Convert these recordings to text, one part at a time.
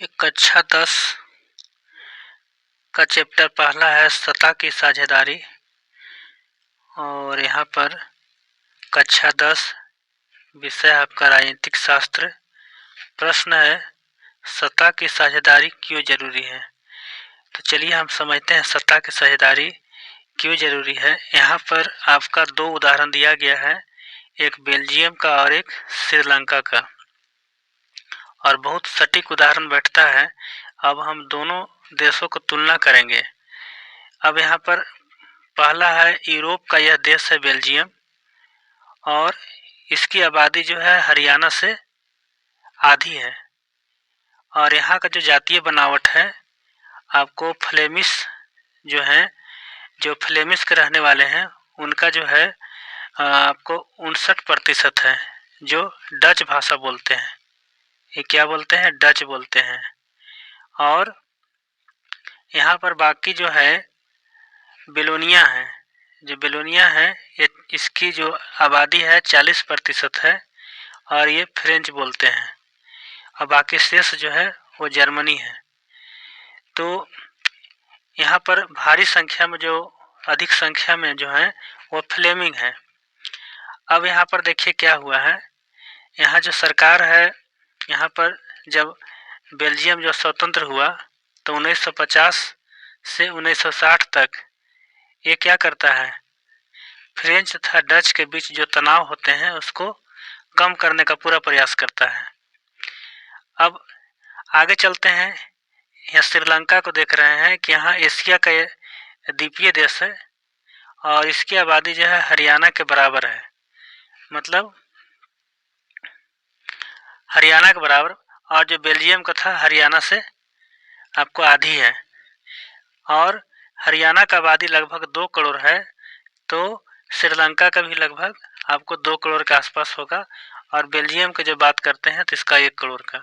कक्षा 10 का चैप्टर पहला है सत्ता की साझेदारी। और यहाँ पर कक्षा 10 विषय आपका राजनीतिक शास्त्र। प्रश्न है सत्ता की साझेदारी क्यों जरूरी है। तो चलिए हम समझते हैं सत्ता की साझेदारी क्यों जरूरी है। यहाँ पर आपका दो उदाहरण दिया गया है, एक बेल्जियम का और एक श्रीलंका का, और बहुत सटीक उदाहरण बैठता है। अब हम दोनों देशों को तुलना करेंगे। अब यहाँ पर पहला है यूरोप का यह देश है बेल्जियम, और इसकी आबादी जो है हरियाणा से आधी है। और यहाँ का जो जातीय बनावट है, आपको फ्लेमिश जो हैं, जो फ्लेमिश के रहने वाले हैं, उनका जो है आपको 59% है जो डच भाषा बोलते हैं। ये क्या बोलते हैं? डच बोलते हैं। और यहाँ पर बाकी जो है बेलोनिया है, जो बेलोनिया है ये इसकी जो आबादी है 40% है, और ये फ्रेंच बोलते हैं। और बाकी शेष जो है वो जर्मनी है। तो यहाँ पर भारी संख्या में जो अधिक संख्या में जो है वो फ्लेमिंग है। अब यहाँ पर देखिए क्या हुआ है। यहाँ जो सरकार है, यहाँ पर जब बेल्जियम जो स्वतंत्र हुआ तो 1950 से 1960 तक ये क्या करता है, फ्रेंच तथा डच के बीच जो तनाव होते हैं उसको कम करने का पूरा प्रयास करता है। अब आगे चलते हैं। यहाँ श्रीलंका को देख रहे हैं कि यहाँ एशिया का द्वीपीय देश है, और इसकी आबादी जो है हरियाणा के बराबर है, मतलब हरियाणा के बराबर। और जो बेल्जियम का था हरियाणा से आपको आधी है, और हरियाणा का आबादी लगभग 2 करोड़ है, तो श्रीलंका का भी लगभग आपको 2 करोड़ के आसपास होगा। और बेल्जियम की जो बात करते हैं तो इसका 1 करोड़ का।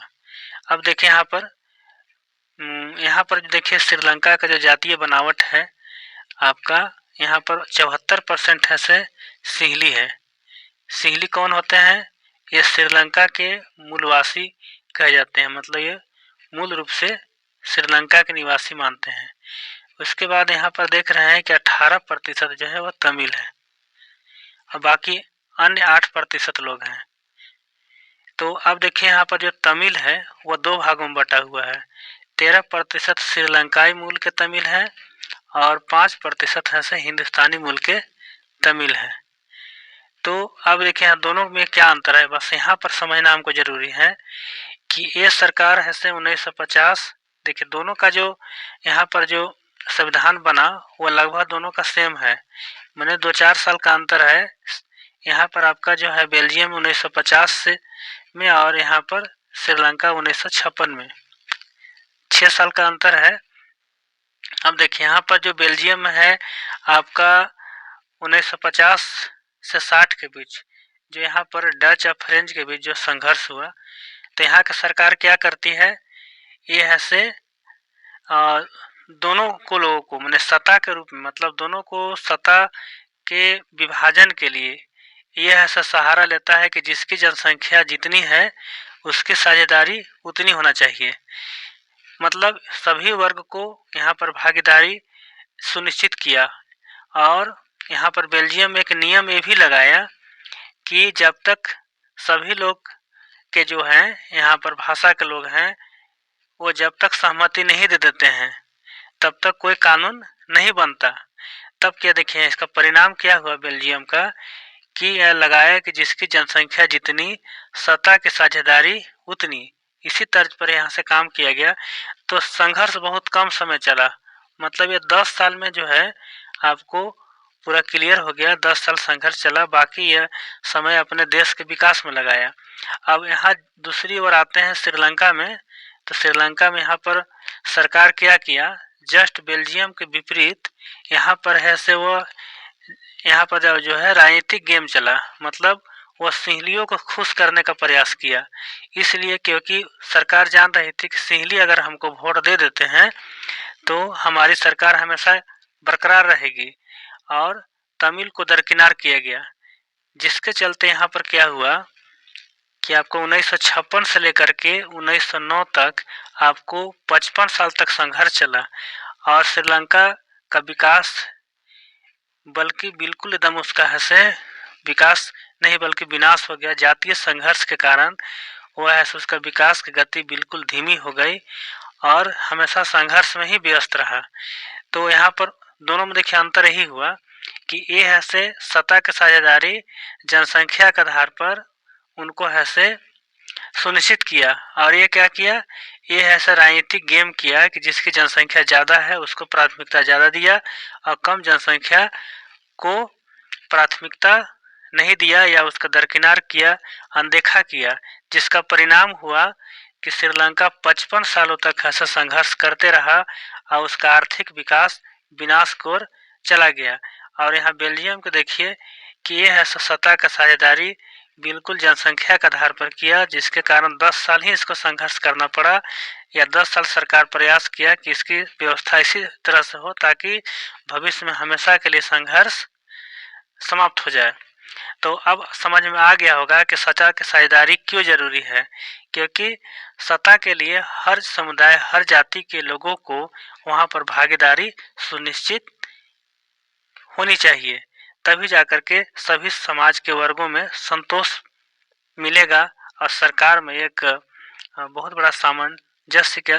अब देखिए यहाँ पर देखिए श्रीलंका का जो जातीय बनावट है आपका, यहाँ पर 74% है से सिंहली है। सिंहली कौन होते हैं? ये श्रीलंका के मूलवासी कहे जाते हैं, मतलब ये मूल रूप से श्रीलंका के निवासी मानते हैं। उसके बाद यहाँ पर देख रहे हैं कि 18% जो है वह तमिल है, और बाकी अन्य 8% लोग हैं। तो अब देखिए यहाँ पर जो तमिल है वह 2 भागों में बटा हुआ है। 13% श्रीलंकाई मूल के तमिल है, और 5% है से हिंदुस्तानी मूल के तमिल है। तो अब देखिए यहाँ दोनों में क्या अंतर है, बस यहाँ पर समझना हमको जरूरी है कि ये सरकार है से 1950। देखिए दोनों का जो यहाँ पर जो संविधान बना वो लगभग दोनों का सेम है, मैंने 2-4 साल का अंतर है। यहाँ पर आपका जो है बेल्जियम 1950 से में, और यहाँ पर श्रीलंका 1956 में, 6 साल का अंतर है। अब देखिए यहाँ पर जो बेल्जियम में है आपका 1950 से 60 के बीच, जो यहाँ पर डच और फ्रेंच के बीच जो संघर्ष हुआ, तो यहाँ की सरकार क्या करती है, ये है से दोनों को लोगों को मैंने सत्ता के रूप में, मतलब दोनों को सत्ता के विभाजन के लिए यह ऐसा सहारा लेता है कि जिसकी जनसंख्या जितनी है उसकी साझेदारी उतनी होना चाहिए। मतलब सभी वर्ग को यहाँ पर भागीदारी सुनिश्चित किया। और यहाँ पर बेल्जियम में एक नियम ये भी लगाया कि जब तक सभी लोग के जो हैं यहाँ पर भाषा के लोग हैं वो जब तक सहमति नहीं दे देते हैं तब तक कोई कानून नहीं बनता। तब क्या देखिए इसका परिणाम क्या हुआ बेल्जियम का, कि यह लगाया कि जिसकी जनसंख्या जितनी सत्ता की साझेदारी उतनी। इसी तर्ज पर यहाँ से काम किया गया। तो संघर्ष बहुत कम समय चला, मतलब ये 10 साल में जो है आपको पूरा क्लियर हो गया। 10 साल संघर्ष चला, बाकी यह समय अपने देश के विकास में लगाया। अब यहाँ दूसरी ओर आते हैं श्रीलंका में। तो श्रीलंका में यहाँ पर सरकार क्या किया, जस्ट बेल्जियम के विपरीत यहाँ पर है से वो यहाँ पर जो है राजनीतिक गेम चला, मतलब वो सिंहलियों को खुश करने का प्रयास किया। इसलिए क्योंकि सरकार जान रही थी कि सिंहली अगर हमको वोट दे देते हैं तो हमारी सरकार हमेशा बरकरार रहेगी, और तमिल को दरकिनार किया गया। जिसके चलते यहाँ पर क्या हुआ कि आपको 1956 से लेकर के 1909 तक आपको 55 साल तक संघर्ष चला और श्रीलंका का विकास बल्कि बिल्कुल एकदम उसका ऐसे विकास नहीं बल्कि विनाश हो गया। जातीय संघर्ष के कारण वह ऐसे उसका विकास की गति बिल्कुल धीमी हो गई और हमेशा संघर्ष में ही व्यस्त रहा। तो यहाँ पर दोनों में देखिए अंतर यही हुआ कि ये ऐसे सत्ता की साझेदारी जनसंख्या के आधार पर उनको ऐसे सुनिश्चित किया और ये क्या किया, ये ऐसा राजनीतिक गेम किया कि जिसकी जनसंख्या ज़्यादा है उसको प्राथमिकता ज़्यादा दिया और कम जनसंख्या को प्राथमिकता नहीं दिया या उसका दरकिनार किया, अनदेखा किया, जिसका परिणाम हुआ कि श्रीलंका 55 सालों तक ऐसा संघर्ष करते रहा और उसका आर्थिक विकास विनाश की ओर चला गया। और यहाँ बेल्जियम को देखिए कि ये है सत्ता का साझेदारी बिल्कुल जनसंख्या के आधार पर किया, जिसके कारण 10 साल ही इसको संघर्ष करना पड़ा या 10 साल सरकार प्रयास किया कि इसकी व्यवस्था इसी तरह से हो ताकि भविष्य में हमेशा के लिए संघर्ष समाप्त हो जाए। तो अब समझ में आ गया होगा कि सत्ता की साझेदारी क्यों जरूरी है, क्योंकि सत्ता के लिए हर समुदाय हर जाति के लोगों को वहां पर भागीदारी सुनिश्चित होनी चाहिए, तभी जाकर के सभी समाज के वर्गों में संतोष मिलेगा और सरकार में एक बहुत बड़ा सामंजस्य की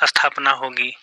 स्थापना होगी।